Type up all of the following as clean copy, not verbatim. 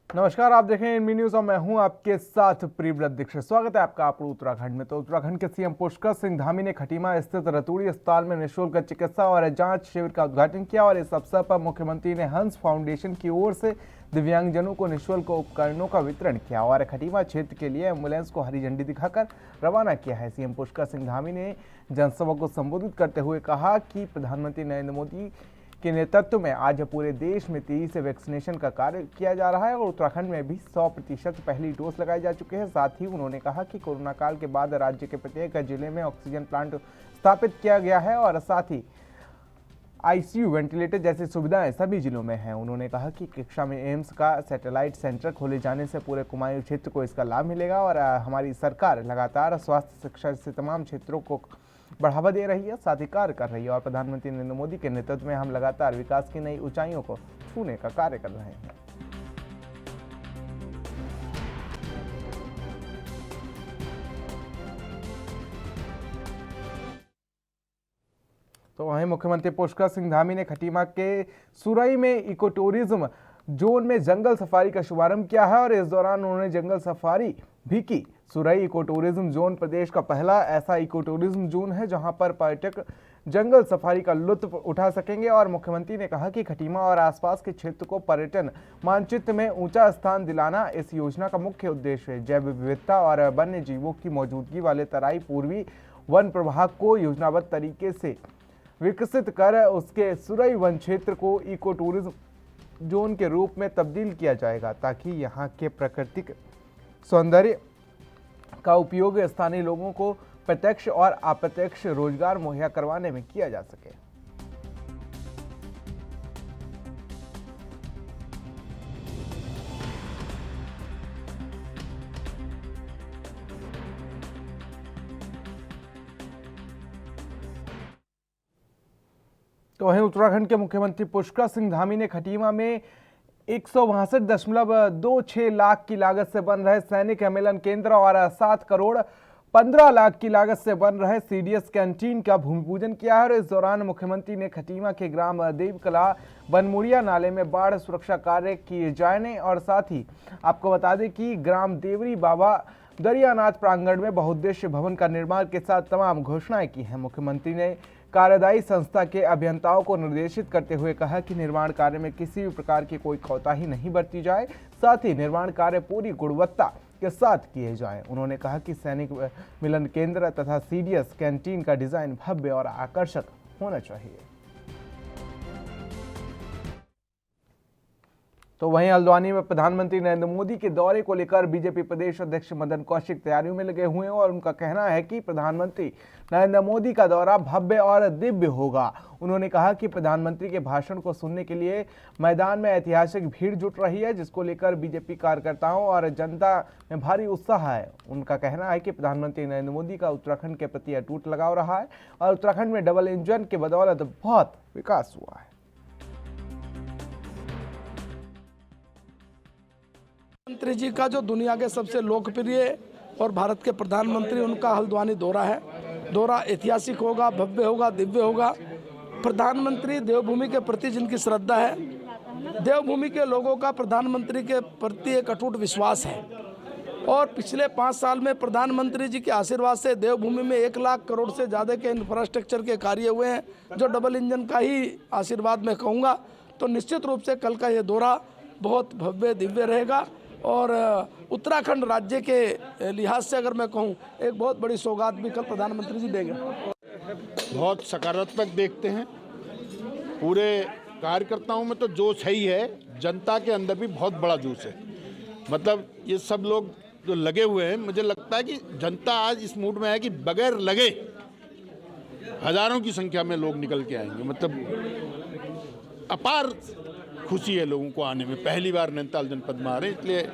नमस्कार, आप देखें एनबी न्यूज और मैं हूं आपके साथ प्रियव्रत दीक्षित। स्वागत है आपका आपको उत्तराखंड में। तो उत्तराखंड के सीएम पुष्कर सिंह धामी ने खटीमा स्थित रतूड़ी अस्पताल में निःशुल्क चिकित्सा और जांच शिविर का उद्घाटन किया और इस अवसर पर मुख्यमंत्री ने हंस फाउंडेशन की ओर से दिव्यांगजनों को निःशुल्क उपकरणों का वितरण किया और खटीमा क्षेत्र के लिए एम्बुलेंस को हरी झंडी दिखाकर रवाना किया है। सीएम पुष्कर सिंह धामी ने जनसभा को संबोधित करते हुए कहा कि प्रधानमंत्री नरेंद्र मोदी के नेतृत्व में आज पूरे देश में तेजी से वैक्सीनेशन का कार्य किया जा रहा है और उत्तराखंड में भी 100% पहली डोज लगाई जा चुकी है। साथ ही उन्होंने कहा कि कोरोना काल के बाद राज्य के प्रत्येक जिले में ऑक्सीजन प्लांट स्थापित किया गया है और साथ ही आईसीयू, वेंटिलेटर जैसी सुविधाएं सभी जिलों में हैं। उन्होंने कहा कि कक्षा में एम्स का सैटेलाइट सेंटर खोले जाने से पूरे कुमायूं क्षेत्र को इसका लाभ मिलेगा और हमारी सरकार लगातार स्वास्थ्य, शिक्षा से तमाम क्षेत्रों को बढ़ावा दे रही है, साथ ही कार्य कर रही है और प्रधानमंत्री नरेंद्र मोदी के नेतृत्व में हम लगातार विकास की नई ऊंचाइयों को छूने का कार्य कर रहे हैं। तो वहीं मुख्यमंत्री पुष्कर सिंह धामी ने खटीमा के सुरई में इको टूरिज्म जोन में जंगल सफारी का शुभारंभ किया है और इस दौरान उन्होंने जंगल सफारी भी की। सुरई इको टूरिज्म जोन प्रदेश का पहला ऐसा इको टूरिज्म जोन है जहां पर पर्यटक जंगल सफारी का लुत्फ उठा सकेंगे और मुख्यमंत्री ने कहा कि खटीमा और आसपास के क्षेत्र को पर्यटन मानचित्र में ऊंचा स्थान दिलाना इस योजना का मुख्य उद्देश्य है। जैव विविधता और वन्य जीवों की मौजूदगी वाले तराई पूर्वी वन प्रभाग को योजनाबद्ध तरीके से विकसित कर उसके सुरई वन क्षेत्र को इको टूरिज्म जोन के रूप में तब्दील किया जाएगा ताकि यहाँ के प्राकृतिक सौंदर्य का उपयोग स्थानीय लोगों को प्रत्यक्ष और अप्रत्यक्ष रोजगार मुहैया करवाने में किया जा सके। तो वहीं उत्तराखंड के मुख्यमंत्री पुष्कर सिंह धामी ने खटीमा में 162.26 लाख की लागत से बन रहे सैनिक सम्मेलन केंद्र और 7 करोड़ 15 लाख की लागत से बन रहे सीडीएस कैंटीन का भूमि पूजन किया है और इस दौरान मुख्यमंत्री ने खटीमा के ग्राम देवकला बनमुड़िया नाले में बाढ़ सुरक्षा कार्य किए जाने और साथ ही आपको बता दें कि ग्राम देवरी बाबा दरियानाथ प्रांगण में बहुउद्देश्य भवन का निर्माण के साथ तमाम घोषणाएं की हैं। मुख्यमंत्री ने कार्यदायी संस्था के अभियंताओं को निर्देशित करते हुए कहा कि निर्माण कार्य में किसी भी प्रकार की कोई कोताही नहीं बरती जाए, साथ ही निर्माण कार्य पूरी गुणवत्ता के साथ किए जाएं। उन्होंने कहा कि सैनिक मिलन केंद्र तथा सीडीएस कैंटीन का डिजाइन भव्य और आकर्षक होना चाहिए। तो वहीं हल्द्वानी में प्रधानमंत्री नरेंद्र मोदी के दौरे को लेकर बीजेपी प्रदेश अध्यक्ष मदन कौशिक तैयारियों में लगे हुए हैं और उनका कहना है कि प्रधानमंत्री नरेंद्र मोदी का दौरा भव्य और दिव्य होगा। उन्होंने कहा कि प्रधानमंत्री के भाषण को सुनने के लिए मैदान में ऐतिहासिक भीड़ जुट रही है, जिसको लेकर बीजेपी कार्यकर्ताओं और जनता में भारी उत्साह है। उनका कहना है कि प्रधानमंत्री नरेंद्र मोदी का उत्तराखंड के प्रति अटूट लगाव रहा है और उत्तराखंड में डबल इंजन के बदौलत बहुत विकास हुआ है। प्रधानमंत्री जी का जो दुनिया के सबसे लोकप्रिय और भारत के प्रधानमंत्री उनका हल्द्वानी दौरा है। दौरा ऐतिहासिक होगा, भव्य होगा, दिव्य होगा। प्रधानमंत्री देवभूमि के प्रति जिनकी श्रद्धा है, देवभूमि के लोगों का प्रधानमंत्री के प्रति एक अटूट विश्वास है और पिछले 5 साल में प्रधानमंत्री जी के आशीर्वाद से देवभूमि में 1 लाख करोड़ से ज़्यादा के इंफ्रास्ट्रक्चर के कार्य हुए हैं, जो डबल इंजन का ही आशीर्वाद मैं कहूँगा। तो निश्चित रूप से कल का ये दौरा बहुत भव्य दिव्य रहेगा और उत्तराखंड राज्य के लिहाज से अगर मैं कहूँ एक बहुत बड़ी सौगात भी कल प्रधानमंत्री जी देंगे। बहुत सकारात्मक देखते हैं। पूरे कार्यकर्ताओं में तो जोश है ही है, जनता के अंदर भी बहुत बड़ा जोश है। मतलब ये सब लोग जो लगे हुए हैं, मुझे लगता है कि जनता आज इस मूड में है कि बगैर लगे हजारों की संख्या में लोग निकल के आएंगे। मतलब अपार खुशी है लोगों को आने में, पहली बार नैनीताल जनपद में आ रहे हैं, इसलिए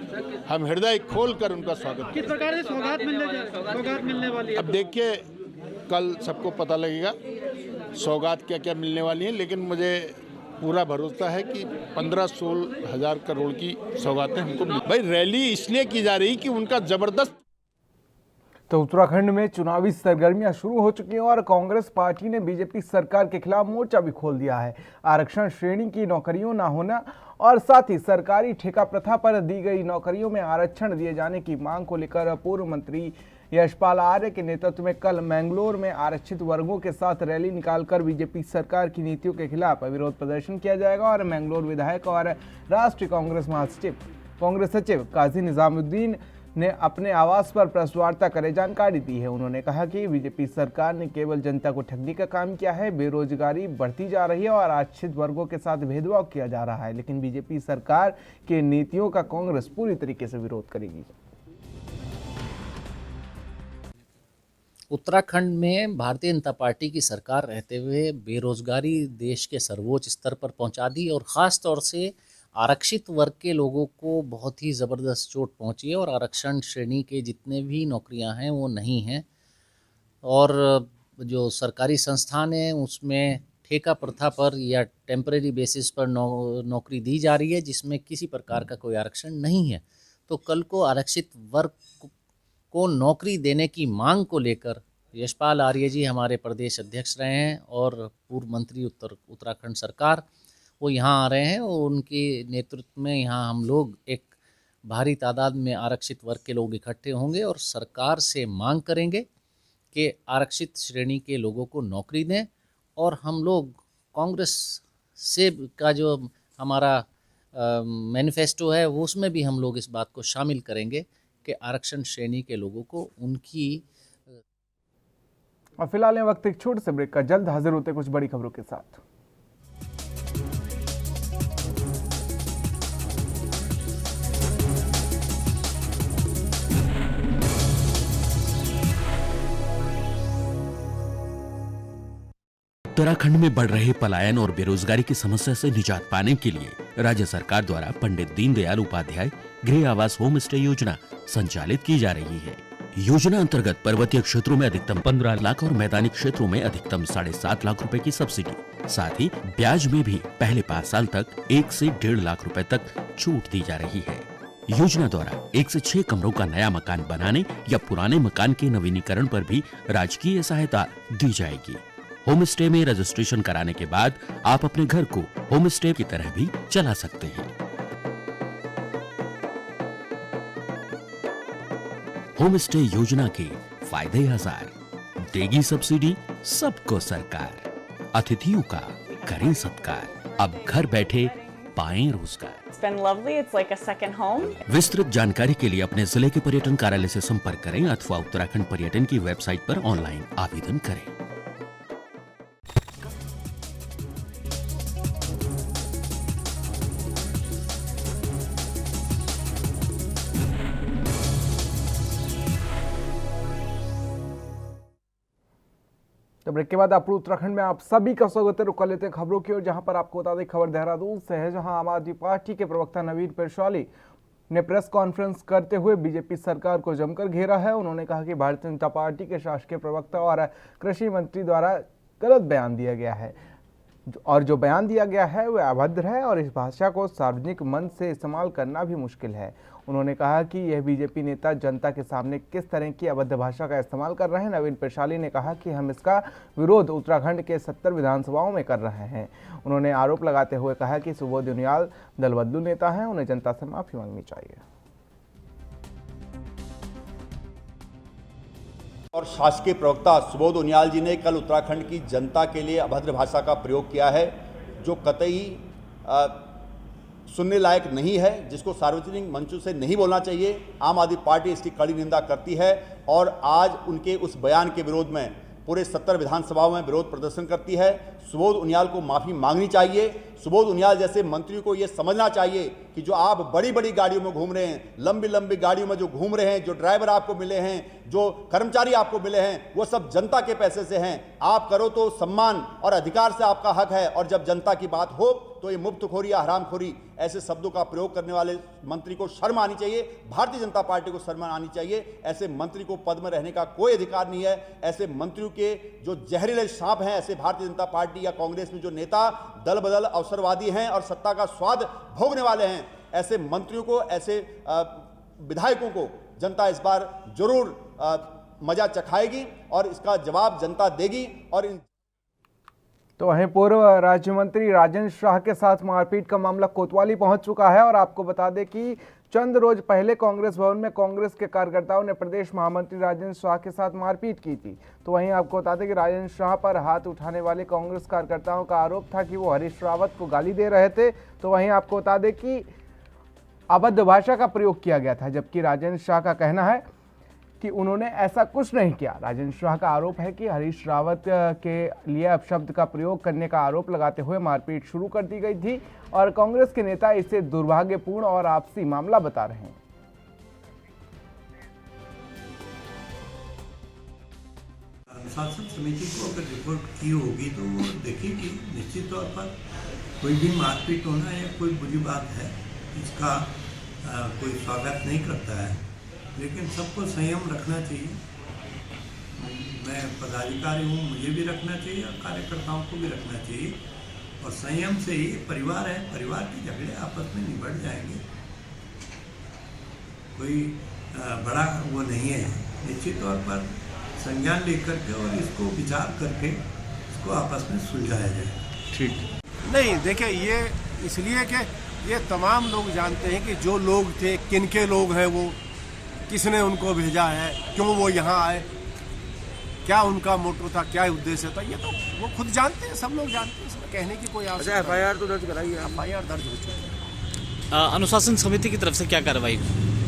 हम हृदय खोल कर उनका स्वागत। किस प्रकार से सौगात मिलने वाली है? अब देखिए, कल सबको पता लगेगा सौगात क्या क्या मिलने वाली है, लेकिन मुझे पूरा भरोसा है कि 15-16 हज़ार करोड़ की सौगातें हमको मिल। भाई रैली इसलिए की जा रही कि उनका जबरदस्त। तो उत्तराखंड में चुनावी सरगर्मियां शुरू हो चुकी हैं और कांग्रेस पार्टी ने बीजेपी सरकार के खिलाफ मोर्चा भी खोल दिया है। आरक्षण श्रेणी की नौकरियों न होना और साथ ही सरकारी ठेका प्रथा पर दी गई नौकरियों में आरक्षण दिए जाने की मांग को लेकर पूर्व मंत्री यशपाल आर्य के नेतृत्व में कल मैंगलोर में आरक्षित वर्गों के साथ रैली निकालकर बीजेपी सरकार की नीतियों के खिलाफ विरोध प्रदर्शन किया जाएगा। और मैंगलोर विधायक और राष्ट्रीय कांग्रेस महासचिव कांग्रेस सचिव काजी निजामुद्दीन ने अपने आवास पर प्रेस वार्ता कर जानकारी दी है। उन्होंने कहा कि बीजेपी सरकार ने केवल जनता को ठगने का काम किया है, बेरोजगारी बढ़ती जा रही है और आरक्षित वर्गों के साथ भेदभाव किया जा रहा है, लेकिन बीजेपी सरकार के नीतियों का कांग्रेस पूरी तरीके से विरोध करेगी। उत्तराखंड में भारतीय जनता पार्टी की सरकार रहते हुए बेरोजगारी देश के सर्वोच्च स्तर पर पहुंचा दी और ख़ास तौर से आरक्षित वर्ग के लोगों को बहुत ही ज़बरदस्त चोट पहुंची है और आरक्षण श्रेणी के जितने भी नौकरियां हैं वो नहीं हैं। और जो सरकारी संस्थान हैं उसमें ठेका प्रथा पर या टेम्परेरी बेसिस पर नौकरी दी जा रही है जिसमें किसी प्रकार का कोई आरक्षण नहीं है। तो कल को आरक्षित वर्ग को नौकरी देने की मांग को लेकर यशपाल आर्य जी हमारे प्रदेश अध्यक्ष रहे हैं और पूर्व मंत्री उत्तराखंड सरकार वो यहाँ आ रहे हैं और उनके नेतृत्व में यहाँ हम लोग एक भारी तादाद में आरक्षित वर्ग के लोग इकट्ठे होंगे और सरकार से मांग करेंगे कि आरक्षित श्रेणी के लोगों को नौकरी दें। और हम लोग कांग्रेस से का जो हमारा मैनिफेस्टो है वो उसमें भी हम लोग इस बात को शामिल करेंगे कि आरक्षण श्रेणी के लोगों को उनकी। और फिलहाल वक्त एक छोटे से ब्रेक का, जल्द हाजिर होते कुछ बड़ी खबरों के साथ। उत्तराखंड में बढ़ रहे पलायन और बेरोजगारी की समस्या से निजात पाने के लिए राज्य सरकार द्वारा पंडित दीनदयाल उपाध्याय गृह आवास होम स्टे योजना संचालित की जा रही है। योजना अंतर्गत पर्वतीय क्षेत्रों में अधिकतम 15 लाख और मैदानी क्षेत्रों में अधिकतम 7.5 लाख रुपए की सब्सिडी, साथ ही ब्याज में भी पहले 5 साल तक 1 से 1.5 लाख रुपए तक छूट दी जा रही है। योजना द्वारा 1 से 6 कमरों का नया मकान बनाने या पुराने मकान के नवीनीकरण पर भी राजकीय सहायता दी जाएगी। होम स्टे में रजिस्ट्रेशन कराने के बाद आप अपने घर को होम स्टे की तरह भी चला सकते हैं। होम स्टे योजना के फायदे 1000, देगी सब्सिडी सबको सरकार, अतिथियों का करें सत्कार, अब घर बैठे पाएं रोजगार। It's been lovely. It's like a second home. विस्तृत जानकारी के लिए अपने जिले के पर्यटन कार्यालय से संपर्क करें अथवा उत्तराखंड पर्यटन की वेबसाइट पर ऑनलाइन आवेदन करें। तो ब्रेक के बाद आप उत्तराखंड में आप सभी का स्वागत है। रुक लेते हैं खबरों की ओर, जहां पर आपको बता दें खबर देहरादून से है, जहां आम आदमी पार्टी के प्रवक्ता नवीन पेशवाली ने प्रेस कॉन्फ्रेंस करते हुए बीजेपी सरकार को जमकर घेरा है। उन्होंने कहा कि भारतीय जनता पार्टी के शासकीय प्रवक्ता और कृषि मंत्री द्वारा गलत बयान दिया गया है और जो बयान दिया गया है वह अभद्र है और इस भाषा को सार्वजनिक मंच से इस्तेमाल करना भी मुश्किल है। उन्होंने कहा कि यह बीजेपी नेता जनता के सामने किस तरह की अभद्र भाषा का इस्तेमाल कर रहे हैं। नवीन पेशाली ने कहा कि हम इसका विरोध उत्तराखंड के 70 विधानसभाओं में कर रहे हैं। उन्होंने आरोप लगाते हुए कहा कि सुबोध उनियाल दलबदलू नेता हैं, उन्हें जनता से माफी मांगनी चाहिए। और शासकीय प्रवक्ता सुबोध उनियाल जी ने कल उत्तराखंड की जनता के लिए अभद्र भाषा का प्रयोग किया है, जो कतई सुनने लायक नहीं है, जिसको सार्वजनिक मंचों से नहीं बोलना चाहिए। आम आदमी पार्टी इसकी कड़ी निंदा करती है और आज उनके उस बयान के विरोध में पूरे 70 विधानसभाओं में विरोध प्रदर्शन करती है। सुबोध उनियाल को माफ़ी मांगनी चाहिए। सुबोध उनियाल जैसे मंत्री को ये समझना चाहिए कि जो आप बड़ी बड़ी गाड़ियों में घूम रहे हैं, लंबी लंबी गाड़ियों में जो घूम रहे हैं, जो ड्राइवर आपको मिले हैं, जो कर्मचारी आपको मिले हैं, वो सब जनता के पैसे से हैं। आप करो तो सम्मान और अधिकार से आपका हक है, और जब जनता की बात हो तो ये मुफ्तखोरी या हरामखोरी ऐसे शब्दों का प्रयोग करने वाले मंत्री को शर्म आनी चाहिए। भारतीय जनता पार्टी को शर्म आनी चाहिए। ऐसे मंत्री को पद में रहने का कोई अधिकार नहीं है। ऐसे मंत्रियों के जो जहरीले सांप हैं, ऐसे भारतीय जनता पार्टी या कांग्रेस में जो नेता दल बदल अवसरवादी हैं और सत्ता का स्वाद भोगने वाले हैं, ऐसे मंत्रियों को, ऐसे विधायकों को जनता इस बार जरूर मजा चखाएगी और इसका जवाब जनता देगी। और तो वहीं पूर्व राज्य मंत्री राजेंद्र शाह के साथ मारपीट का मामला कोतवाली पहुंच चुका है और आपको बता दें कि चंद रोज पहले कांग्रेस भवन में कांग्रेस के कार्यकर्ताओं ने प्रदेश महामंत्री राजेंद्र शाह के साथ मारपीट की थी। तो वहीं आपको बता दें कि राजेंद्र शाह पर हाथ उठाने वाले कांग्रेस कार्यकर्ताओं का आरोप था कि वो हरीश रावत को गाली दे रहे थे। तो वहीं आपको बता दें कि अभद्र भाषा का प्रयोग किया गया था, जबकि राजेंद्र शाह का कहना है कि उन्होंने ऐसा कुछ नहीं किया। राजेंद्र शाह का आरोप है कि हरीश रावत के लिए अपशब्द का प्रयोग करने का आरोप लगाते हुए मारपीट शुरू कर दी गई थी और कांग्रेस के नेता इसे दुर्भाग्यपूर्ण और आपसी मामला बता रहे हैं। अनुशासन समिति को अगर रिपोर्ट की होगी तो वो देखेगी। निश्चित तौर पर कोई भी मारपीट होना या कोई बुरी बात है, इसका कोई स्वागत नहीं करता है, लेकिन सबको संयम रखना चाहिए। मैं पदाधिकारी हूँ, मुझे भी रखना चाहिए और कार्यकर्ताओं को भी रखना चाहिए। और संयम से ही परिवार है, परिवार के झगड़े आपस में निबट जाएंगे। कोई बड़ा वो नहीं है। निश्चित तौर पर संज्ञान लेकर के और इसको विचार करके इसको आपस में सुलझाया जाए। ठीक नहीं, देखिए ये इसलिए कि ये तमाम लोग जानते हैं कि जो लोग थे, किनके लोग हैं वो, किसने उनको भेजा है, क्यों वो यहाँ आए, क्या उनका मोटो था, क्या उद्देश्य था, ये तो वो खुद जानते हैं, सब लोग जानते हैं। इसमें कहने की कोई आवश्यकता। एफआईआर तो दर्ज कराई है, एफआईआर दर्ज हो चुकी है। अनुशासन समिति की तरफ से क्या कार्रवाई?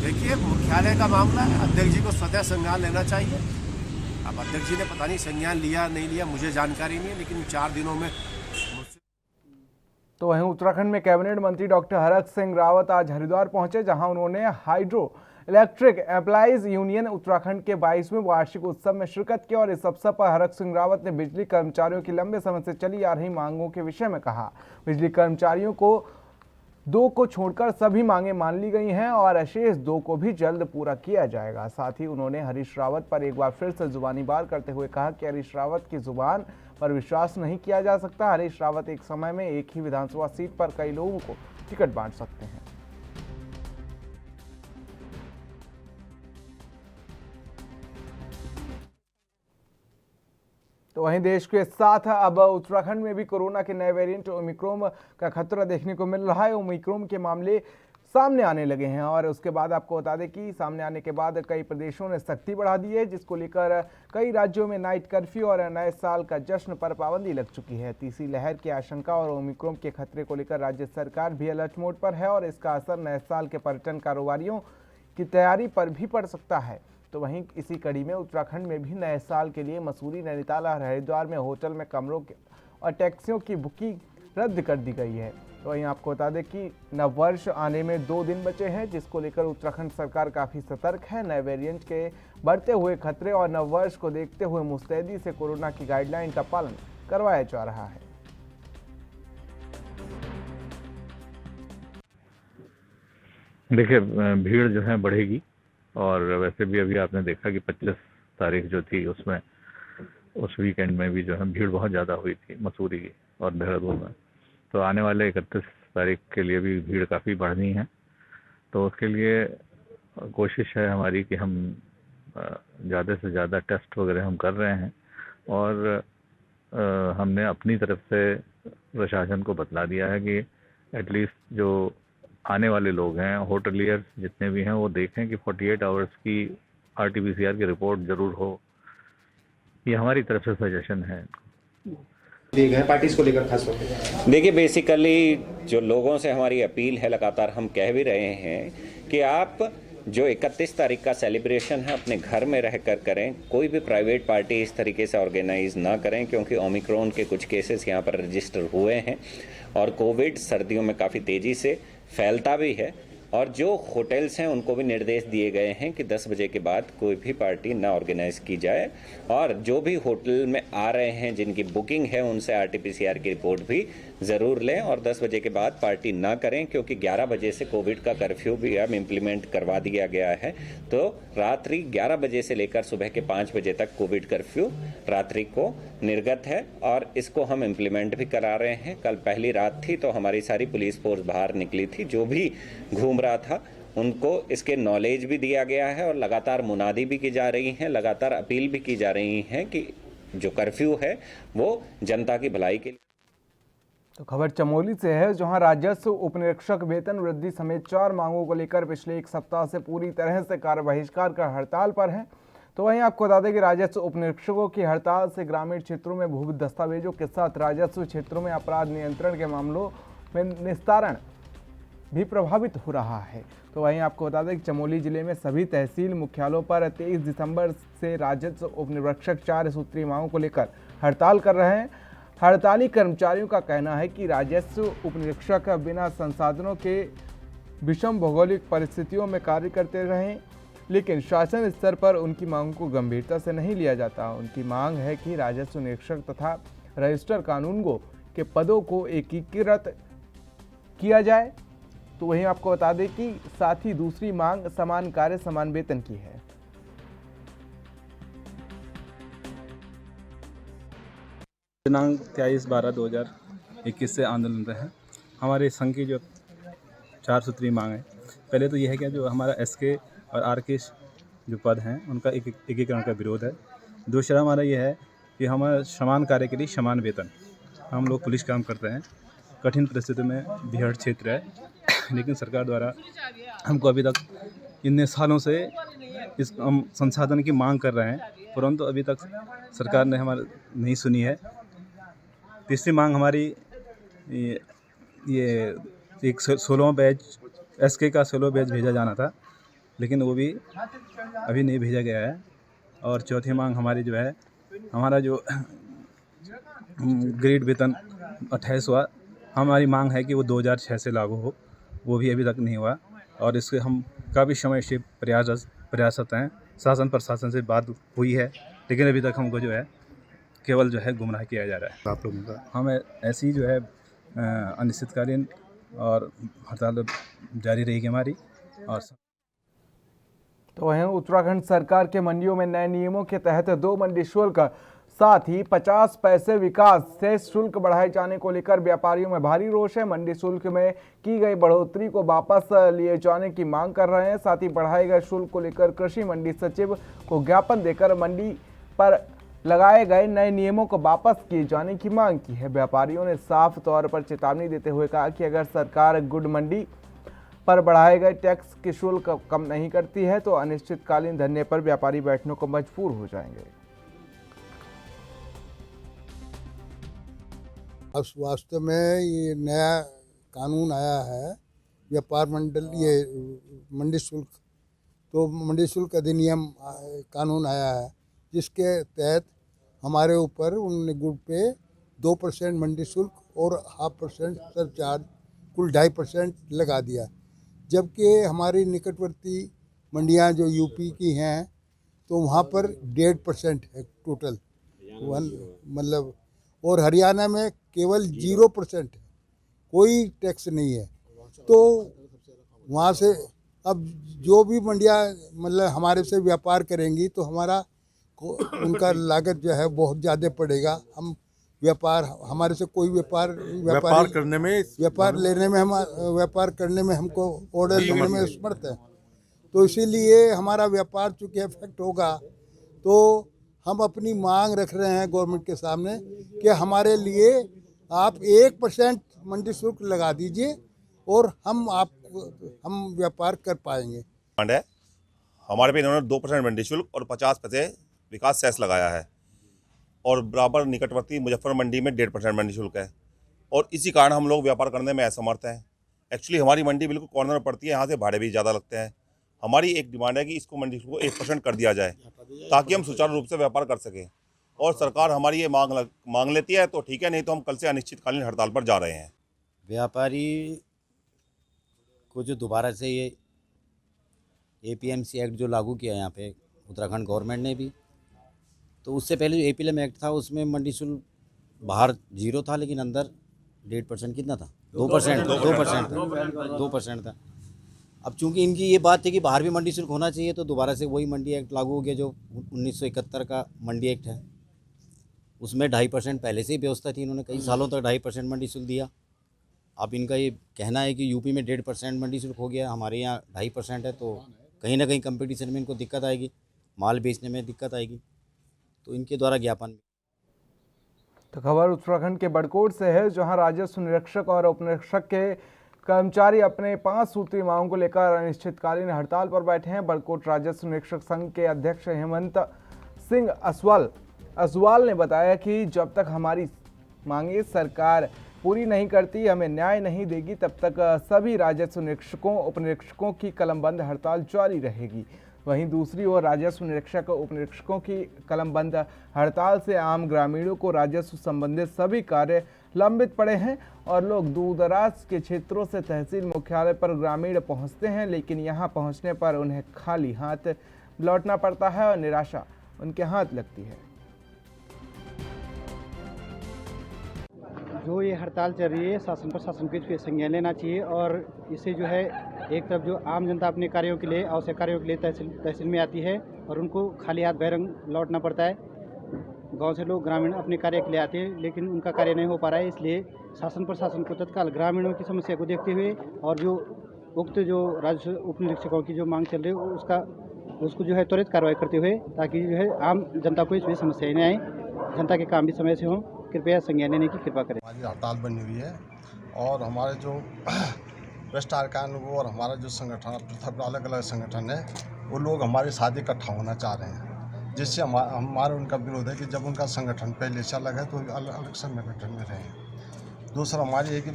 देखिए मुख्यालय का मामला है, अध्यक्ष जी को स्वतः संज्ञान लेना चाहिए। अब अध्यक्ष जी ने पता नहीं संज्ञान लिया नहीं लिया, मुझे जानकारी नहीं है, लेकिन 4 दिनों में। तो वहीं उत्तराखंड में कैबिनेट मंत्री डॉक्टर हरक सिंह रावत आज हरिद्वार पहुंचे, जहां उन्होंने hydro electric employees union Uttarakhand के 22वें वार्षिक उत्सव में शिरकत की और इस अवसर पर हरक सिंह रावत ने बिजली कर्मचारियों की लंबे समय से चली आ रही मांगों के विषय में कहा। बिजली कर्मचारियों को 2 को छोड़कर सभी मांगे मान ली गई हैं और शेष 2 को भी जल्द पूरा किया जाएगा। साथ ही उन्होंने हरीश रावत पर एक बार फिर से जुबानी वार करते हुए कहा कि हरीश रावत की जुबान पर विश्वास नहीं किया जा सकता। हरीश रावत एक समय में एक ही विधानसभा सीट पर कई लोगों को टिकट बांट सकते हैं। तो वहीं देश के साथ अब उत्तराखंड में भी कोरोना के नए वेरिएंट ओमिक्रॉन का खतरा देखने को मिल रहा है। ओमिक्रॉन के मामले सामने आने लगे हैं और उसके बाद आपको बता दें कि सामने आने के बाद कई प्रदेशों ने सख्ती बढ़ा दी है, जिसको लेकर कई राज्यों में नाइट कर्फ्यू और नए साल का जश्न पर पाबंदी लग चुकी है। तीसरी लहर की आशंका और ओमिक्रॉन के खतरे को लेकर राज्य सरकार भी अलर्ट मोड पर है और इसका असर नए साल के पर्यटन कारोबारियों की तैयारी पर भी पड़ सकता है। तो वहीं इसी कड़ी में उत्तराखंड में भी नए साल के लिए मसूरी, नैनीताल और हरिद्वार में होटल में कमरों और टैक्सियों की बुकिंग रद्द कर दी गई है। तो वहीं आपको बता दें कि नववर्ष आने में 2 दिन बचे हैं, जिसको लेकर उत्तराखंड सरकार काफ़ी सतर्क है। नए वेरिएंट के बढ़ते हुए खतरे और नववर्ष को देखते हुए मुस्तैदी से कोरोना की गाइडलाइन का पालन करवाया जा रहा है। देखिए भीड़ जो है बढ़ेगी और वैसे भी अभी आपने देखा कि 25 तारीख जो थी उसमें उस वीकेंड में भी जो है भीड़ बहुत ज़्यादा हुई थी मसूरी और देहरादून में। तो आने वाले 31 तारीख के लिए भी भीड़ काफ़ी बढ़नी है। तो उसके लिए कोशिश है हमारी कि हम ज़्यादा से ज़्यादा टेस्ट वगैरह हम कर रहे हैं और हमने अपनी तरफ से प्रशासन को बतला दिया है कि एटलीस्ट जो आने वाले लोग हैं, होटलियर्स जितने भी हैं, वो देखें कि 48 आवर्स की RT-PCR की रिपोर्ट ज़रूर हो। ये हमारी तरफ से सजेशन है। पार्टीज को लेकर खास देखिए, बेसिकली जो लोगों से हमारी अपील है, लगातार हम कह भी रहे हैं कि आप जो 31 तारीख का सेलिब्रेशन है अपने घर में रह कर करें। कोई भी प्राइवेट पार्टी इस तरीके से ऑर्गेनाइज ना करें, क्योंकि ओमिक्रॉन के कुछ केसेस यहाँ पर रजिस्टर हुए हैं और कोविड सर्दियों में काफ़ी तेज़ी से फैलता भी है। और जो होटल्स हैं उनको भी निर्देश दिए गए हैं कि 10 बजे के बाद कोई भी पार्टी ना ऑर्गेनाइज की जाए और जो भी होटल में आ रहे हैं जिनकी बुकिंग है उनसे RT-PCR की रिपोर्ट भी ज़रूर लें और 10 बजे के बाद पार्टी ना करें, क्योंकि 11 बजे से कोविड का कर्फ्यू भी अब इम्प्लीमेंट करवा दिया गया है। तो रात्रि 11 बजे से लेकर सुबह के 5 बजे तक कोविड कर्फ्यू रात्रि को निर्गत है और इसको हम इम्प्लीमेंट भी करा रहे हैं। कल पहली रात थी तो हमारी सारी पुलिस फोर्स बाहर निकली थी, जो भी घूम रहा था उनको इसके नॉलेज भी दिया गया है और लगातार मुनादी भी की जा रही है, लगातार अपील भी की जा रही है कि जो कर्फ्यू है वो जनता की भलाई के लिए। तो खबर चमोली से है, जहां राजस्व उपनिरीक्षक वेतन वृद्धि समेत 4 मांगों को लेकर पिछले 1 सप्ताह से पूरी तरह से कार्य बहिष्कार कर हड़ताल पर हैं। तो वहीं आपको बता दें कि राजस्व उपनिरीक्षकों की हड़ताल से ग्रामीण क्षेत्रों में भू दस्तावेजों के साथ राजस्व क्षेत्रों में अपराध नियंत्रण के मामलों में निस्तारण भी प्रभावित हो रहा है। तो वहीं आपको बता दें कि चमोली जिले में सभी तहसील मुख्यालयों पर 23 दिसंबर से राजस्व उपनिरीक्षक 4 सूत्रीय मांगों को लेकर हड़ताल कर रहे हैं। हड़ताली कर्मचारियों का कहना है कि राजस्व उपनिरीक्षक बिना संसाधनों के विषम भौगोलिक परिस्थितियों में कार्य करते रहें, लेकिन शासन स्तर पर उनकी मांगों को गंभीरता से नहीं लिया जाता। उनकी मांग है कि राजस्व निरीक्षक तथा रजिस्टर कानूनगो के पदों को एकीकृत किया जाए। तो वहीं आपको बता दें कि साथ ही दूसरी मांग समान कार्य समान वेतन की है। दिनांक 23/12/2021 से आंदोलन पे है। हमारे संघ की जो 4 सूत्रीय मांग है, पहले तो यह है कि जो हमारा एसके और आरके जो पद हैं उनका एकीकरण का विरोध है। दूसरा हमारा यह है कि हमारा समान कार्य के लिए समान वेतन। हम लोग पुलिस काम करते हैं, कठिन परिस्थिति में बिहार क्षेत्र है, लेकिन सरकार द्वारा हमको अभी तक इतने सालों से इस हम संसाधन की मांग कर रहे हैं, परंतु अभी तक सरकार ने हमारी नहीं सुनी है। तीसरी मांग हमारी ये एक 16वां बैच एसके का 16वां बैच भेजा जाना था, लेकिन वो भी अभी नहीं भेजा गया है। और चौथी मांग हमारी जो है, हमारा जो ग्रेड वेतन 28वां, हमारी मांग है कि वो 2006 से लागू हो, वो भी अभी तक नहीं हुआ। और इसके हम काफ़ी समय से प्रयासरत हैं। शासन प्रशासन से बात हुई है, लेकिन अभी तक हमको जो है केवल जो है गुमराह किया जा रहा है। आप लोगों का हमें ऐसी जो है अनिश्चितकालीन और हड़ताल जारी रहेगी हमारी। और तो वहीं उत्तराखंड सरकार के मंडियों में नए नियमों के तहत 2 मंडी शुल्क साथ ही 50 पैसे विकास से शुल्क बढ़ाए जाने को लेकर व्यापारियों में भारी रोष है। मंडी शुल्क में की गई बढ़ोतरी को वापस लिए जाने की मांग कर रहे हैं। साथ ही बढ़ाए गए शुल्क को लेकर कृषि मंडी सचिव को ज्ञापन देकर मंडी पर लगाए गए नए नियमों को वापस किए जाने की मांग की है। व्यापारियों ने साफ तौर पर चेतावनी देते हुए कहा कि अगर सरकार गुड़ मंडी पर बढ़ाए गए टैक्स के शुल्क कम नहीं करती है तो अनिश्चितकालीन धरने पर व्यापारी बैठने को मजबूर हो जाएंगे। अब वास्तव में ये नया कानून आया है व्यापार मंडल, ये मंडी शुल्क, तो मंडी शुल्क अधिनियम कानून आया है, जिसके तहत हमारे ऊपर उन्होंने गुड़ पे 2% मंडी शुल्क और 0.5% सरचार्ज, कुल 2.5% लगा दिया। जबकि हमारी निकटवर्ती मंडियां जो यूपी की हैं तो वहाँ पर 1.5% है टोटल, मतलब, और हरियाणा में केवल 0% है, कोई टैक्स नहीं है। तो वहाँ से अब जो भी मंडियाँ मतलब हमारे से व्यापार करेंगी तो हमारा उनका लागत जो है बहुत ज़्यादा पड़ेगा। हम व्यापार, हमारे से कोई व्यापार करने में, व्यापार करने में हमको ऑर्डर लेने में समर्थ है, तो इसीलिए हमारा व्यापार चूँकि इफेक्ट होगा, तो हम अपनी मांग रख रहे हैं गवर्नमेंट के सामने कि हमारे लिए आप 1% मंडी शुल्क लगा दीजिए और हम व्यापार कर पाएंगे। हमारे पे इन्होंने 2% मंडी शुल्क और 50 पैसे विकास सेस लगाया है, और बराबर निकटवर्ती मुजफ्फर मंडी में 1.5% मंडी शुल्क है, और इसी कारण हम लोग व्यापार करने में असमर्थ हैं। एक्चुअली हमारी मंडी बिल्कुल कॉर्नर में पड़ती है, यहाँ से भाड़े भी ज़्यादा लगते हैं। हमारी एक डिमांड है कि इसको मंडी शुल्क को 1% कर दिया जाए ताकि हम सुचारू रूप से व्यापार कर सकें, और सरकार हमारी ये मांग लेती है तो ठीक है, नहीं तो हम कल से अनिश्चितकालीन हड़ताल पर जा रहे हैं। व्यापारी को जो दोबारा से ये APMC एक्ट जो लागू किया है यहाँ पे उत्तराखंड गवर्नमेंट ने भी, तो उससे पहले जो APLM एक्ट था उसमें मंडी शुल्क बाहर 0 था, लेकिन अंदर 1.5% कितना था, 2% था। अब चूंकि इनकी ये बात थी कि बाहर भी मंडी शुल्क होना चाहिए, तो दोबारा से वही मंडी एक्ट लागू हो गया जो 1971 का मंडी एक्ट है। उसमें 2.5% पहले से ही व्यवस्था थी, इन्होंने कई सालों तक 2.5% मंडी शुल्क दिया। अब इनका ये कहना है कि यूपी में 1.5% मंडी शुल्क हो गया, हमारे यहाँ 2.5% है, तो कहीं ना कहीं कंपटीशन में इनको दिक्कत आएगी, माल बेचने में दिक्कत आएगी, तो इनके द्वारा ज्ञापन तो खबर उत्तराखंड के बड़कोट से है, जहां राजस्व निरीक्षक और उप निरीक्षक के कर्मचारी अपने 5 सूत्री मांगों को लेकर अनिश्चितकालीन हड़ताल पर बैठे हैं। बड़कोट राजस्व निरीक्षक संघ के अध्यक्ष हेमंत सिंह असवाल ने बताया कि जब तक हमारी मांगे सरकार पूरी नहीं करती, हमें न्याय नहीं देगी, तब तक सभी राजस्व निरीक्षकों उप निरीक्षकों की कलमबंद हड़ताल जारी रहेगी। वहीं दूसरी ओर राजस्व निरीक्षक उप निरीक्षकों की कलमबंद हड़ताल से आम ग्रामीणों को राजस्व संबंधित सभी कार्य लंबित पड़े हैं और लोग दूर दराज के क्षेत्रों से तहसील मुख्यालय पर ग्रामीण पहुंचते हैं, लेकिन यहां पहुंचने पर उन्हें खाली हाथ लौटना पड़ता है और निराशा उनके हाथ लगती है। जो ये हड़ताल चल रही है, शासन प्रशासन को इस पर संज्ञान लेना चाहिए और इससे जो है एक तरफ जो आम जनता अपने कार्यों के लिए आवश्यक कार्यों के लिए तहसील में आती है और उनको खाली हाथ बहिरंग लौटना पड़ता है। गांव से लोग ग्रामीण अपने कार्य के लिए आते हैं, लेकिन उनका कार्य नहीं हो पा रहा है। इसलिए शासन प्रशासन को तत्काल ग्रामीणों की समस्या को देखते हुए और जो उक्त जो राजस्व उप निरीक्षकों की जो मांग चल रही है उसको जो है त्वरित कार्रवाई करते हुए, ताकि जो है आम जनता को इसमें समस्याएं न आए, जनता के काम भी समय से हों, कृपया संज्ञान लेने की कृपा करें। हमारी हड़ताल बनी हुई है और हमारे जो भ्रष्ट अधिकारी लोग और हमारा जो संगठन पृथक अलग अलग संगठन है, वो लोग हमारे साथ इकट्ठा होना चाह रहे हैं, जिससे हमारा उनका विरोध है कि जब उनका संगठन पहले से अलग है तो अलग अलग संगठन में रहें। दूसरा हमारी है कि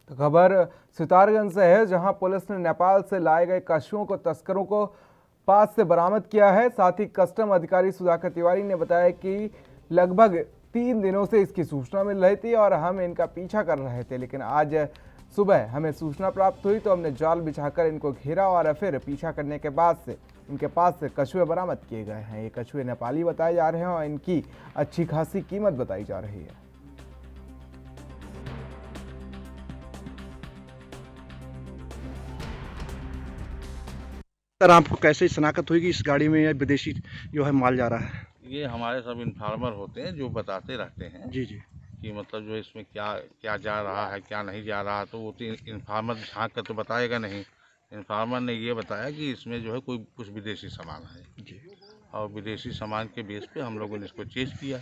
तो खबर सितारगंज से है, जहां पुलिस ने नेपाल से लाए गए कछुओं को तस्करों को पास से बरामद किया है। साथ ही कस्टम अधिकारी सुधाकर तिवारी ने बताया कि लगभग 3 दिनों से इसकी सूचना मिल रही थी और हम इनका पीछा कर रहे थे, लेकिन आज सुबह हमें सूचना प्राप्त हुई तो हमने जाल बिछाकर इनको घेरा और फिर पीछा करने के बाद से इनके पास से कछुए बरामद किए गए हैं। ये कछुए नेपाली बताए जा रहे हैं और इनकी अच्छी खासी कीमत बताई जा रही है। सर, आपको कैसे शनाख्त हुई कि इस गाड़ी में या विदेशी जो है माल जा रहा है? ये हमारे सब इन्फॉर्मर होते हैं जो बताते रहते हैं जी जी कि मतलब जो इसमें क्या जा रहा है, क्या नहीं जा रहा, तो वो इन्फॉर्मर झाँक कर तो बताएगा नहीं। इन्फॉर्मर ने ये बताया कि इसमें जो है कुछ विदेशी सामान है जी, और विदेशी सामान के बेस पे हम लोगों ने इसको चेज किया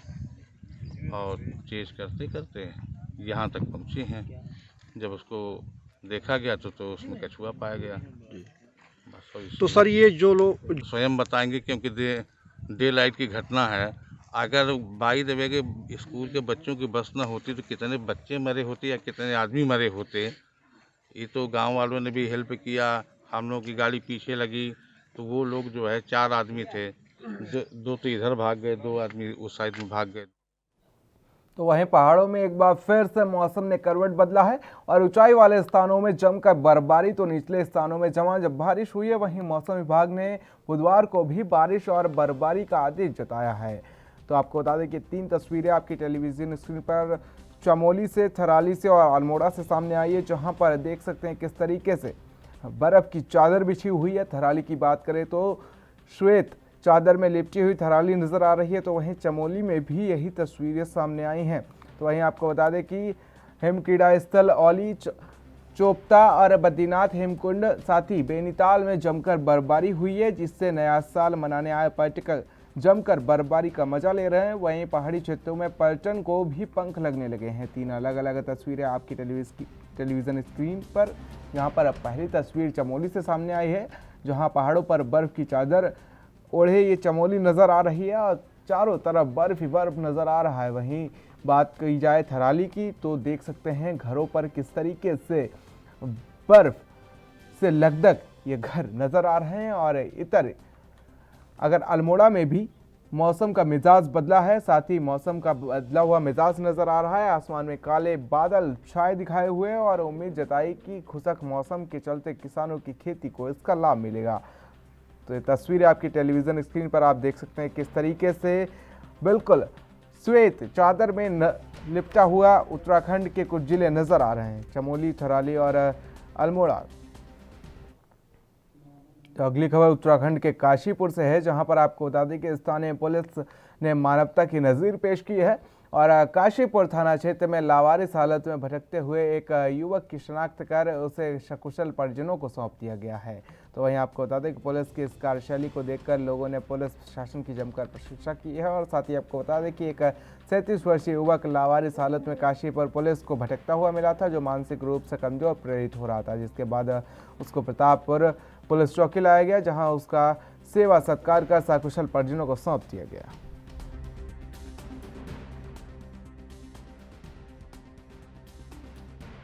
और चेज करते करते यहाँ तक पहुँचे हैं। जब उसको देखा गया तो उसमें कछुआ पाया गया। तो सर ये जो लोग स्वयं बताएंगे, क्योंकि डे लाइट की घटना है। अगर बाई द वे के स्कूल के बच्चों की बस ना होती तो कितने बच्चे मरे होते या कितने आदमी मरे होते। ये तो गांव वालों ने भी हेल्प किया, हम लोग की गाड़ी पीछे लगी तो वो लोग जो है 4 आदमी थे, 2 तो इधर भाग गए, 2 आदमी उस साइड में भाग गए। तो वहीं पहाड़ों में एक बार फिर से मौसम ने करवट बदला है और ऊंचाई वाले स्थानों में जमकर बर्फबारी तो निचले स्थानों में जब बारिश हुई है। वहीं मौसम विभाग ने बुधवार को भी बारिश और बर्फबारी का आदेश जताया है। तो आपको बता दें कि 3 तस्वीरें आपकी टेलीविजन स्क्रीन पर चमोली से, थराली से और अल्मोड़ा से सामने आई है, जहां पर देख सकते हैं किस तरीके से बर्फ की चादर बिछी हुई है। थराली की बात करें तो श्वेत चादर में लिपटी हुई थराली नजर आ रही है, तो वहीं चमोली में भी यही तस्वीरें सामने आई हैं। तो वहीं आपको बता दें कि हिमक्रीड़ा स्थल औली, चोपता और बद्रीनाथ हेमकुंड साथ ही बेनीताल में जमकर बर्फबारी हुई है, जिससे नया साल मनाने आए पर्यटक जमकर बर्फबारी का मजा ले रहे हैं। वहीं पहाड़ी क्षेत्रों में पर्यटन को भी पंख लगने लगे हैं। 3 अलग अलग तस्वीरें आपकी टेलीविजन स्क्रीन पर। यहाँ पर अब पहली तस्वीर चमोली से सामने आई है, जहाँ पहाड़ों पर बर्फ की चादर ओढ़े ये चमोली नज़र आ रही है और चारों तरफ बर्फ ही बर्फ नज़र आ रहा है। वहीं बात की जाए थराली की तो देख सकते हैं घरों पर किस तरीके से बर्फ से लकदक ये घर नज़र आ रहे हैं। और इधर अगर अल्मोड़ा में भी मौसम का मिजाज बदला है, साथ ही मौसम का बदला हुआ मिजाज नज़र आ रहा है। आसमान में काले बादल छाए दिखाए हुए और उम्मीद जताई कि खुशक मौसम के चलते किसानों की खेती को इसका लाभ मिलेगा। तो ये तस्वीरें आपकी टेलीविज़न स्क्रीन पर आप देख सकते हैं किस तरीके से बिल्कुल श्वेत चादर में लिपटा हुआ उत्तराखंड के कुछ जिले नज़र आ रहे हैं, चमोली, थराली और अल्मोड़ा। तो अगली खबर उत्तराखंड के काशीपुर से है, जहां पर आपको बता दें कि स्थानीय पुलिस ने मानवता की नज़ीर पेश की है। और काशीपुर थाना क्षेत्र में लावारिस हालत में भटकते हुए एक युवक की शिनाख्त कर उसे सकुशल परिजनों को सौंप दिया गया है। तो वहीं आपको बता दें कि पुलिस की इस कार्यशैली को देखकर लोगों ने पुलिस प्रशासन की जमकर प्रशंसा की है। और साथ ही आपको बता दें कि एक 37 वर्षीय युवक लावारिस हालत में काशीपुर पुलिस को भटकता हुआ मिला था, जो मानसिक रूप से कमजोर प्रेरित हो रहा था, जिसके बाद उसको प्रतापपुर पुलिस चौकी लाया गया, जहां उसका सेवा सत्कार कर सकुशल परिजनों को सौंप दिया गया।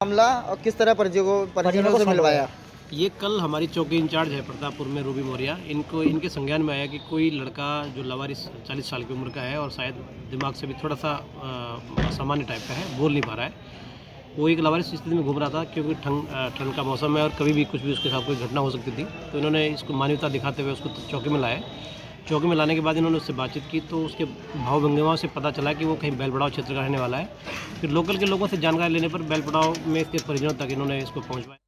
मामला और किस तरह परिजनों से मिलवाया? ये कल हमारी चौकी इंचार्ज है प्रतापपुर में रूबी मौर्या, इनके संज्ञान में आया कि कोई लड़का जो लावारिस 40 साल की उम्र का है और शायद दिमाग से भी थोड़ा सा सामान्य टाइप का है, बोल नहीं पा रहा है। वो एक लावारिस स्थिति में घूम रहा था क्योंकि ठंड का मौसम है और कभी भी कुछ भी उसके साथ कोई घटना हो सकती थी। तो इन्होंने इसको मानवता दिखाते हुए उसको चौकी में लाया। चौकी में लाने के बाद इन्होंने उससे बातचीत की तो उसके भाव भंगिमाओं से पता चला कि वो कहीं बैलपड़ाव क्षेत्र का रहने वाला है। फिर लोकल के लोगों से जानकारी लेने पर बैलपड़ाव में इसके परिजनों तक इन्होंने इसको पहुँचवाया।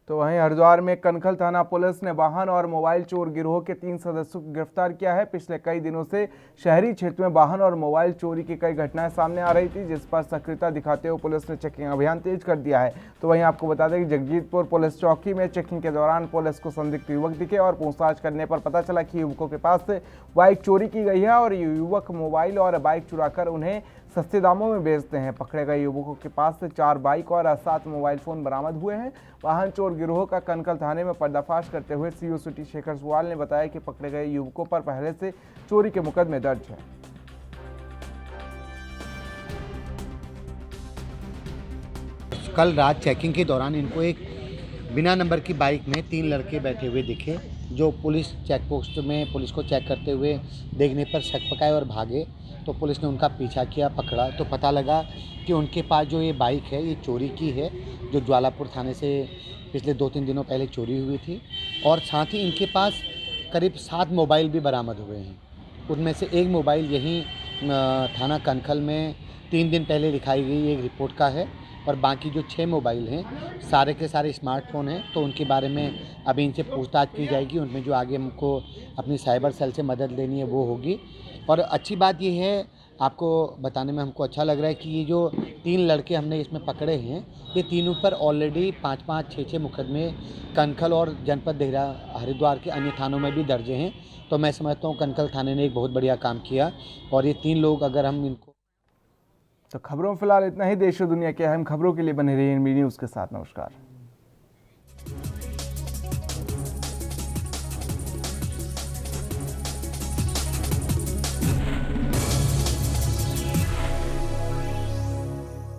तो वहीं हरिद्वार में कनखल थाना पुलिस ने वाहन और मोबाइल चोर गिरोह के 3 सदस्यों को गिरफ्तार किया है। पिछले कई दिनों से शहरी क्षेत्र में वाहन और मोबाइल चोरी की कई घटनाएं सामने आ रही थी, जिस पर सक्रियता दिखाते हुए पुलिस ने चेकिंग अभियान तेज कर दिया है। तो वहीं आपको बता दें कि जगजीतपुर पुलिस चौकी में चेकिंग के दौरान पुलिस को संदिग्ध युवक दिखे और पूछताछ करने पर पता चला कि युवकों के पास से बाइक चोरी की गई है और ये युवक मोबाइल और बाइक चुराकर उन्हें सस्ते दामों में बेचते हैं। पकड़े गए युवकों के पास से 4 बाइक और 7 मोबाइल फोन बरामद हुए हैं। वाहन चोर गिरोह का कनखल थाने में पर्दाफाश करते हुए सीओ सिटी शेखर सुवाल ने बताया कि पकड़े गए युवकों पर पहले से चोरी के मुकदमे दर्ज हैं। कल रात चेकिंग के दौरान इनको एक बिना नंबर की बाइक में 3 लड़के बैठे हुए दिखे, जो पुलिस चेक पोस्ट में पुलिस को चेक करते हुए देखने पर शक पकाए और भागे। तो पुलिस ने उनका पीछा किया, पकड़ा तो पता लगा कि उनके पास जो ये बाइक है ये चोरी की है, जो ज्वालापुर थाने से पिछले 2-3 दिनों पहले चोरी हुई थी। और साथ ही इनके पास करीब 7 मोबाइल भी बरामद हुए हैं। उनमें से एक मोबाइल यहीं थाना कनखल में 3 दिन पहले दिखाई गई एक रिपोर्ट का है और बाकी जो 6 मोबाइल हैं सारे के सारे स्मार्टफोन हैं। तो उनके बारे में अभी इनसे पूछताछ की जाएगी। उनमें जो आगे हमको अपनी साइबर सेल से मदद लेनी है वो होगी। और अच्छी बात ये है, आपको बताने में हमको अच्छा लग रहा है कि ये जो 3 लड़के हमने इसमें पकड़े हैं, ये तीनों पर ऑलरेडी 5-5, 6-6 मुकदमे कनखल और जनपद देहरा हरिद्वार के अन्य थानों में भी दर्ज हैं। तो मैं समझता हूँ कनखल थाने ने एक बहुत बढ़िया काम किया और ये 3 लोग अगर हम इनको। तो खबरों फिलहाल इतना ही। देश और दुनिया के अहम खबरों के लिए बने रहिए NB न्यूज़ के साथ। नमस्कार।